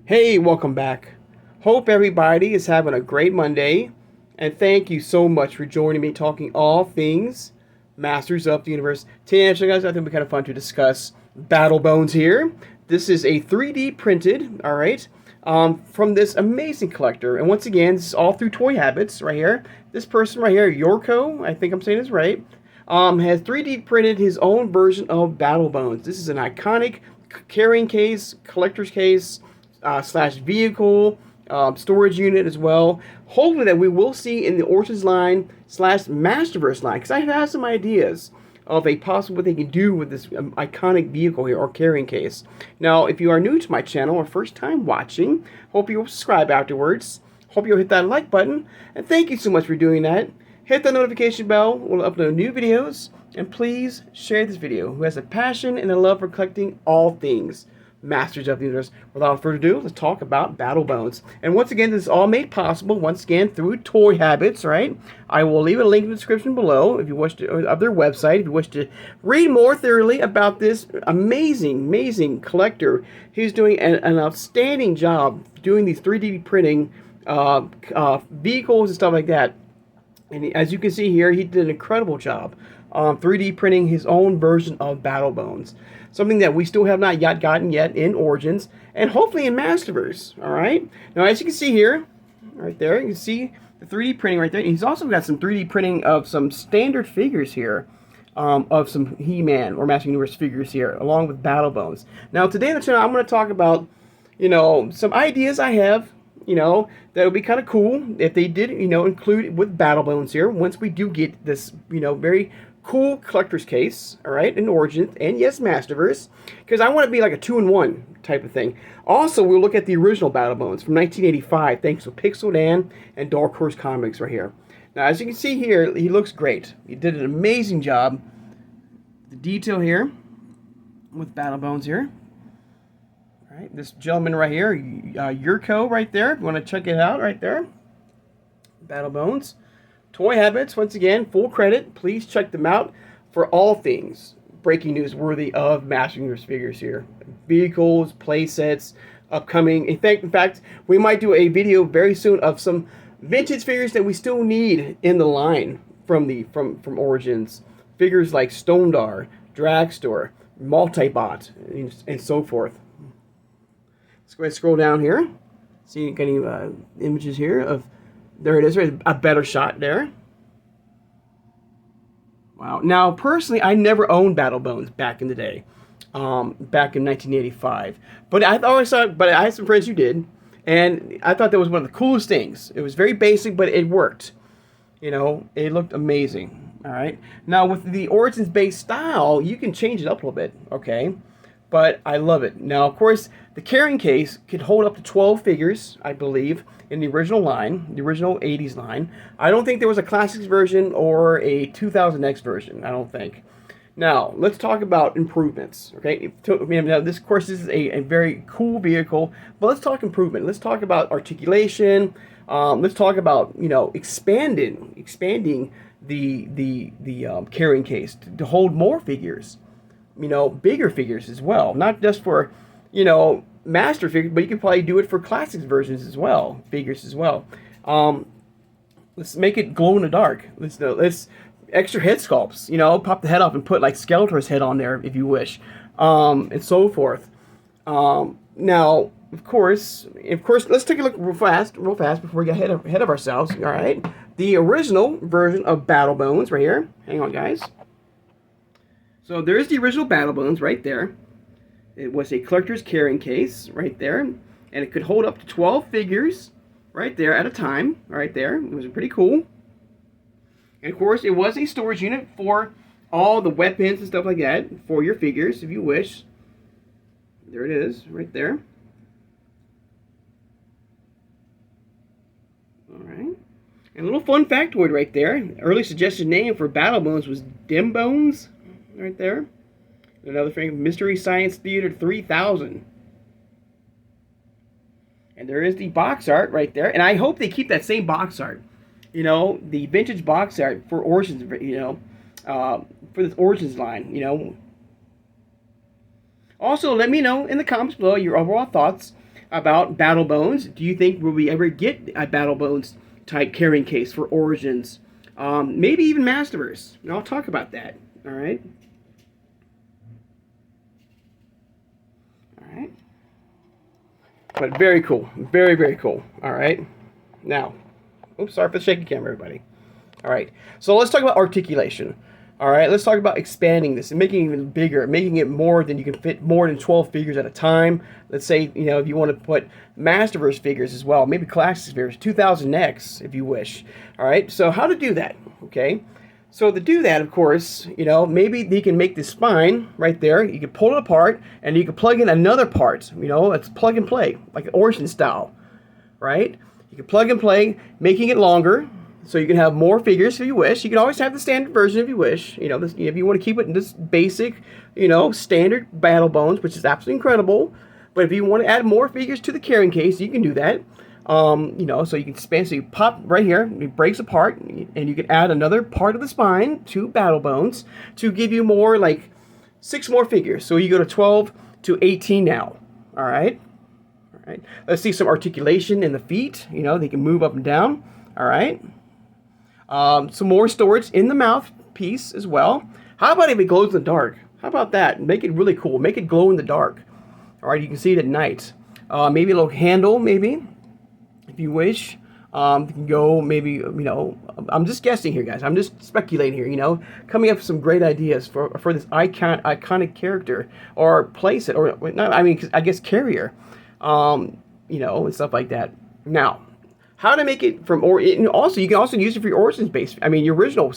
Hey, welcome back. Hope everybody is having a great Monday, and thank you so much for joining me talking all things Masters of the Universe. Today, actually, guys, I think it'll be kind of fun to discuss Battle Bones here. This is a 3D printed, all right, from this amazing collector. And once again, this is all through Toy Habits right here. This person right here, Yorko, I think I'm saying this right, has 3D printed his own version of Battle Bones. This is an iconic carrying case, collector's case, slash vehicle, storage unit as well. Hopefully that we will see in the Origins line slash MasterVerse line, because I have some ideas of a possible what they can do with this iconic vehicle here or carrying case. Now, if you are new to my channel or first time watching, hope you'll subscribe afterwards. Hope you'll hit that like button, and thank you so much for doing that. Hit the notification bell. We'll upload new videos, and please share this video. Who has a passion and a love for collecting all things Masters of the Universe. Without further ado, let's talk about Battle Bones. And once again, this is all made possible, once again, through Toy Habits, right? I will leave a link in the description below if you wish to, of their website, if you wish to read more thoroughly about this amazing collector. He's doing an outstanding job doing these 3D printing vehicles and stuff like that. And as you can see here, he did an incredible job 3D printing his own version of Battle Bones. Something that we still have not yet gotten in Origins, and hopefully in Masterverse, all right? Now, as you can see here, right there, you can see the 3D printing right there. He's also got some 3D printing of some standard figures here, of some He-Man or Master Universe figures here, along with Battle Bones. Now, today on the channel, I'm going to talk about, some ideas I have, that would be kind of cool if they did, include with Battle Bones here, once we do get this, very cool collector's case, all right, in Origins, and yes, Masterverse, because I want to be like a 2-in-1 type of thing. Also, we'll look at the original Battle Bones from 1985, thanks to Pixel Dan and Dark Horse Comics right here. Now, as you can see here, he looks great. He did an amazing job. The detail here with Battle Bones here. All right, this gentleman right here, Yurko right there, if you want to check it out right there. Battle Bones. Toy Habits, once again, full credit. Please check them out for all things breaking news worthy of Master Universe figures here. Vehicles, play sets, upcoming. In fact, we might do a video very soon of some vintage figures that we still need in the line from Origins. Figures like Stondar, Dragstore, Multibot, and so forth. Let's go ahead and scroll down here. See any images here of... There it is, right? A better shot there. Wow. Now, personally, I never owned Battle Bones back in the day, back in 1985. But I always thought, but I had some friends who did, and I thought that was one of the coolest things. It was very basic, but it worked. It looked amazing. All right. Now, with the Origins-based style, you can change it up a little bit, okay? But I love it. Now, of course, the carrying case could hold up to 12 figures, I believe, in the original line, the original 80s line. I don't think there was a Classics version or a 2000X version, I don't think. Now, let's talk about improvements, okay? Now, this, of course, this is a very cool vehicle, but let's talk improvement. Let's talk about articulation. Let's talk about, expanding the carrying case to hold more figures. Bigger figures as well. Not just for, master figures, but you can probably do it for classics versions as well, figures as well. Let's make it glow in the dark. Let's extra head sculpts, pop the head off and put like Skeletor's head on there if you wish, and so forth. Now, of course, let's take a look real fast before we get ahead of ourselves. All right, the original version of Battle Bones right here. Hang on, guys. So there's the original Battle Bones right there. It was a collector's carrying case right there. And it could hold up to 12 figures right there at a time. Right there. It was pretty cool. And of course, it was a storage unit for all the weapons and stuff like that. For your figures, if you wish. There it is, right there. Alright. And a little fun factoid right there. Early suggested name for Battle Bones was Dim Bones. Right there. Another thing, Mystery Science Theater 3000. And there is the box art right there. And I hope they keep that same box art. The vintage box art for Origins, for this Origins line, Also, let me know in the comments below your overall thoughts about Battle Bones. Do you think will we ever get a Battle Bones type carrying case for Origins? Maybe even MasterVerse. And I'll talk about that. All right. All right. But very cool. Very, very cool. All right. Now, oops, sorry for the shaky camera, everybody. All right. So let's talk about articulation. All right. Let's talk about expanding this and making it even bigger, making it more than you can fit more than 12 figures at a time. Let's say, you know, if you want to put MasterVerse figures as well, maybe Classics figures, 2000X if you wish. All right. So how to do that? Okay. So to do that, of course, you know, maybe you can make the spine right there. You can pull it apart and you can plug in another part. You know, it's plug and play, like an Origin style, right? You can plug and play, making it longer, so you can have more figures if you wish. You can always have the standard version if you wish. You know, this, if you want to keep it in this basic, you know, standard Battle Bones, which is absolutely incredible. But if you want to add more figures to the carrying case, you can do that. You know, so you can expand. So you pop right here, it breaks apart, and you can add another part of the spine to Battle Bones to give you more, like 6 more figures. So you go to 12 to 18 now. All right. All right. Let's see some articulation in the feet. You know, they can move up and down. All right. Some more storage in the mouth piece as well. How about if it glows in the dark? How about that? Make it really cool. Make it glow in the dark. All right, you can see it at night. Maybe a little handle, maybe, if you wish. You can go maybe, you know, I'm just guessing here, guys. I'm just speculating here, you know, coming up with some great ideas for this iconic character, or place it, or not, I mean, I guess carrier, you know, and stuff like that. Now, how to make it from, or also you can also use it for your Origins base. I mean, your original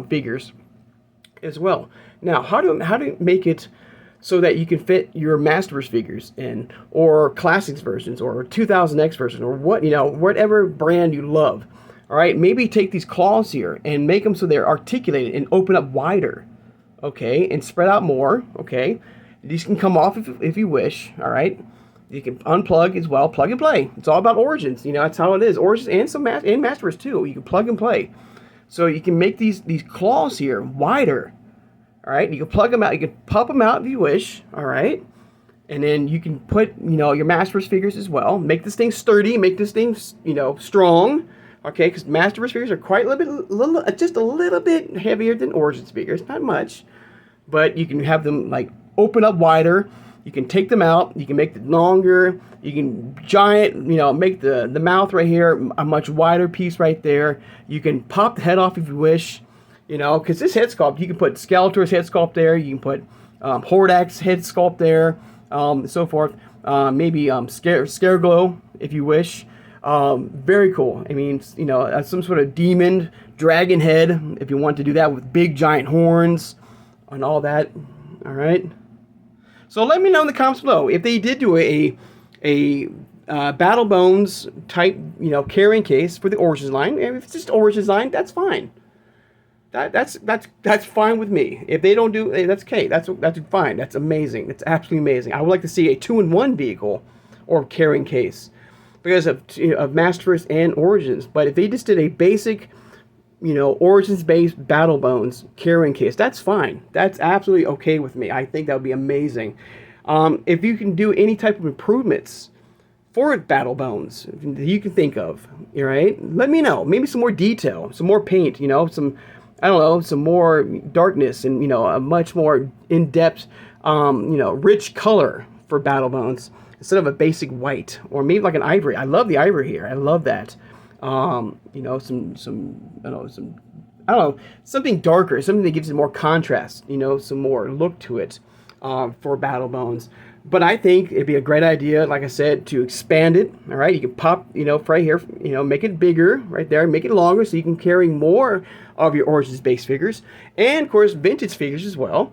figures as well. Now, how to make it so that you can fit your MasterVerse figures in, or Classics versions, or 2000X version, or what, you know, whatever brand you love. All right, maybe take these claws here and make them so they're articulated and open up wider, okay, and spread out more, okay. These can come off if you wish. All right. You can unplug as well, plug and play. It's all about Origins, you know, that's how it is. Origins and some MasterVerse too. You can plug and play. So you can make these claws here wider. All right, you can plug them out. You can pop them out if you wish. All right, and then you can put, you know, your MasterVerse figures as well. Make this thing sturdy. Make this thing, you know, strong. Okay, because MasterVerse figures are quite just a little bit heavier than Origins figures. Not much, but you can have them like open up wider. You can take them out. You can make it longer. You can you know, make the mouth right here a much wider piece right there. You can pop the head off if you wish. You know, because this head sculpt, you can put Skeletor's head sculpt there. You can put Hordak's head sculpt there, and so forth. Maybe Scareglow if you wish. Very cool. I mean, you know, some sort of demon dragon head if you want to do that with big giant horns and all that. All right. So let me know in the comments below if they did do a Battle Bones type, you know, carrying case for the Origins line. And if it's just Origins line, that's fine. That's fine with me. If they don't do, that's okay. That's fine. That's amazing. That's absolutely amazing. I would like to see a 2-in-1 vehicle or carrying case because of MasterVerse and Origins. But if they just did a basic, you know, Origins-based Battle Bones carrying case, that's fine. That's absolutely okay with me. I think that would be amazing. If you can do any type of improvements for Battle Bones that you can think of, all right, let me know. Maybe some more detail, some more paint, you know, some, I don't know, some more darkness and, you know, a much more in-depth, you know, rich color for Battle Bones instead of a basic white, or maybe like an ivory. I love the ivory here. I love that. You know, I don't know, something darker, something that gives it more contrast, you know, some more look to it, for Battle Bones. But I think it'd be a great idea, like I said, to expand it. All right, you can pop, you know, right here, you know, make it bigger right there, make it longer so you can carry more of your Origins base figures, and of course vintage figures as well.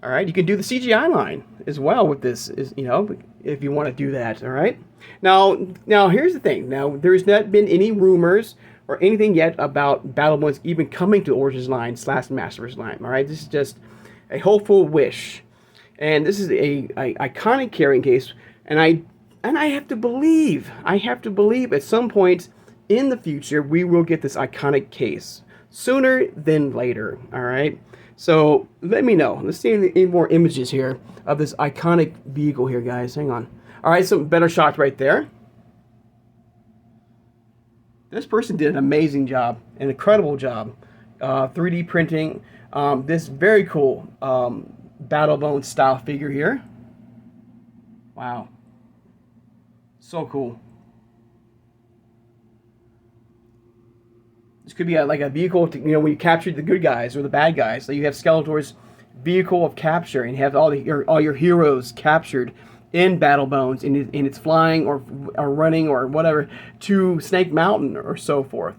All right, you can do the CGI line as well with this, you know, if you want to do that. All right. Now here's the thing. Now there's not been any rumors or anything yet about Battle Bones even coming to Origins line / MasterVerse line. All right, this is just a hopeful wish. And this is a iconic carrying case, and I have to believe at some point in the future we will get this iconic case sooner than later. All right, so let me know. Let's see any more images here of this iconic vehicle here, guys. Hang on. All right, some better shots right there. This person did an amazing job, an incredible job, 3D printing this very cool BattleBone style figure here. Wow, so cool. This could be like a vehicle to, when you capture the good guys or the bad guys. So you have Skeletor's vehicle of capture, and you have all your heroes captured in BattleBones, and it's flying or running or whatever to Snake Mountain or so forth.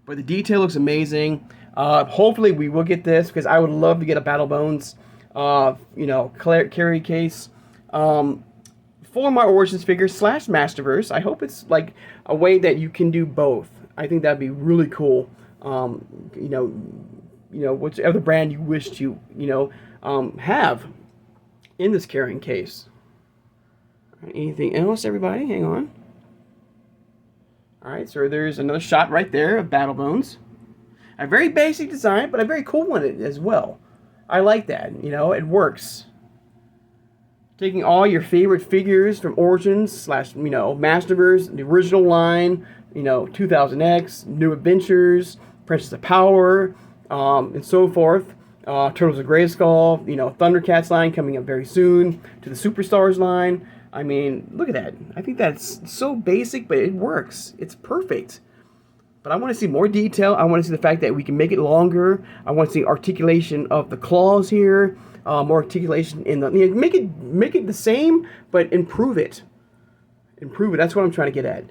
But the detail looks amazing. Hopefully we will get this, because I would love to get a BattleBones carry case for my Origins figure / MasterVerse. I hope it's like a way that you can do both. I think that'd be really cool. Whichever brand you wish to have in this carrying case. Anything else, everybody? Hang on. All right, so there's another shot right there of BattleBones. A very basic design, but a very cool one as well. I like that. It works. Taking all your favorite figures from Origins / MasterVerse, the original line, 2000X, New Adventures, Princess of Power, and so forth. Turtles of Grayskull, Thundercats line coming up very soon, to the Superstars line. I mean, look at that. I think that's so basic, but it works. It's perfect. But I want to see more detail. I want to see the fact that we can make it longer. I want to see articulation of the claws here. More articulation in the... make it the same, but improve it. Improve it. That's what I'm trying to get at.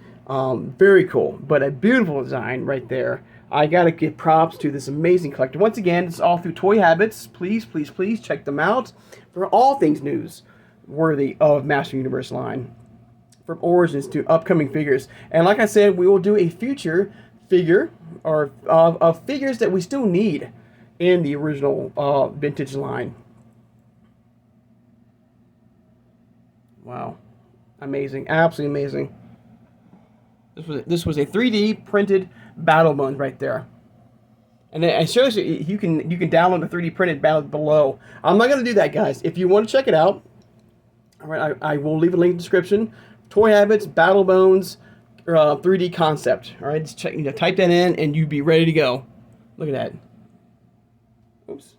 Very cool. But a beautiful design right there. I got to give props to this amazing collector. Once again, it's all through Toy Habits. Please, please, please check them out for all things news worthy of Master Universe line, from Origins to upcoming figures. And like I said, we will do a future figure or of figures that we still need in the original vintage line. Wow, amazing, absolutely amazing. This was a 3D printed BattleBones right there. And seriously, you can download the 3D printed battle below. I'm not going to do that, guys. If you want to check it out, all right, I will leave a link in the description. Toy Habits, BattleBones, 3D concept. All right, just check, type that in, and you'd be ready to go. Look at that. Oops.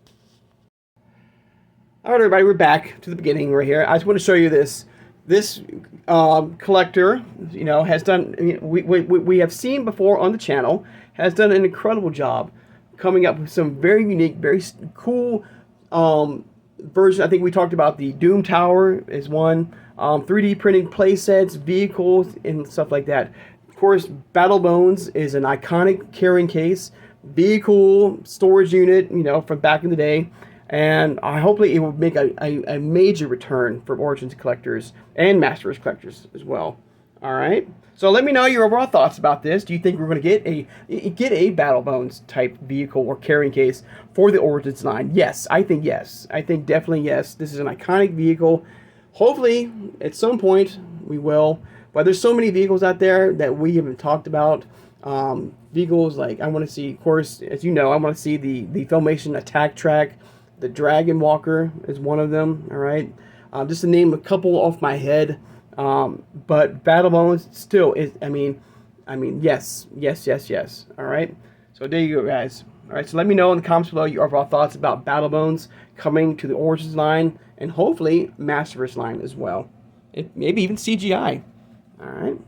All right, everybody, we're back to the beginning right here. I just want to show you this. This collector, has done. We have seen before on the channel, has done an incredible job coming up with some very unique, very cool version. I think we talked about the Doom Tower is one. 3D printing play sets, vehicles, and stuff like that. Of course, BattleBones is an iconic carrying case, vehicle, storage unit, from back in the day. And hopefully it will make a major return for Origins collectors and MasterVerse collectors as well. All right. So let me know your overall thoughts about this. Do you think we're going to get a BattleBones type vehicle or carrying case for the Origins line? Yes, I think yes. I think definitely yes. This is an iconic vehicle. Hopefully, at some point, we will. But there's so many vehicles out there that we haven't talked about. Vehicles like, I want to see, of course, as you know, I want to see the Filmation Attack Track. The Dragon Walker is one of them. All right. Just to name a couple off my head. But BattleBones still is, I mean, yes. All right. So there you go, guys. All right. So let me know in the comments below your overall thoughts about BattleBones coming to the Origins line and hopefully MasterVerse line as well. Maybe even CGI. All right.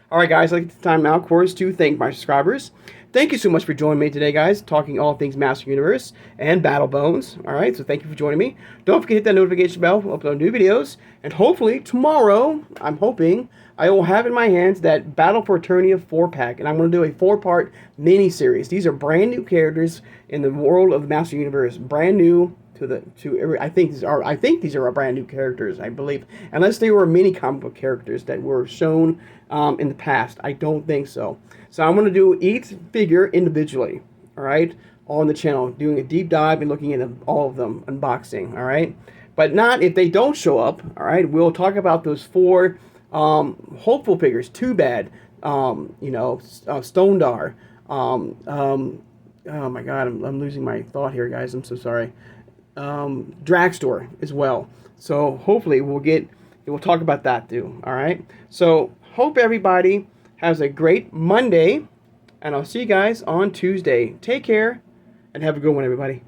All right, guys. I'd like to take time now, of course, to thank my subscribers. Thank you so much for joining me today, guys, talking all things Master Universe and BattleBones. All right, so thank you for joining me. Don't forget to hit that notification bell for upload new videos. And hopefully tomorrow, I'm hoping, I will have in my hands that Battle for Eternia 4-pack. And I'm going to do a 4-part mini-series. These are brand new characters in the world of the Master Universe. Brand new I think these are brand new characters, I believe. Unless they were mini comic book characters that were shown in the past. I don't think so. So I'm going to do each figure individually, all right, on the channel, doing a deep dive and looking at all of them, unboxing, all right? But not if they don't show up, all right? We'll talk about those 4 hopeful figures, Too Bad, Stondar, oh my God, I'm losing my thought here, guys. I'm so sorry. drag store as well. So hopefully we'll talk about that too. All right. So hope everybody has a great Monday, and I'll see you guys on Tuesday. Take care and have a good one, everybody.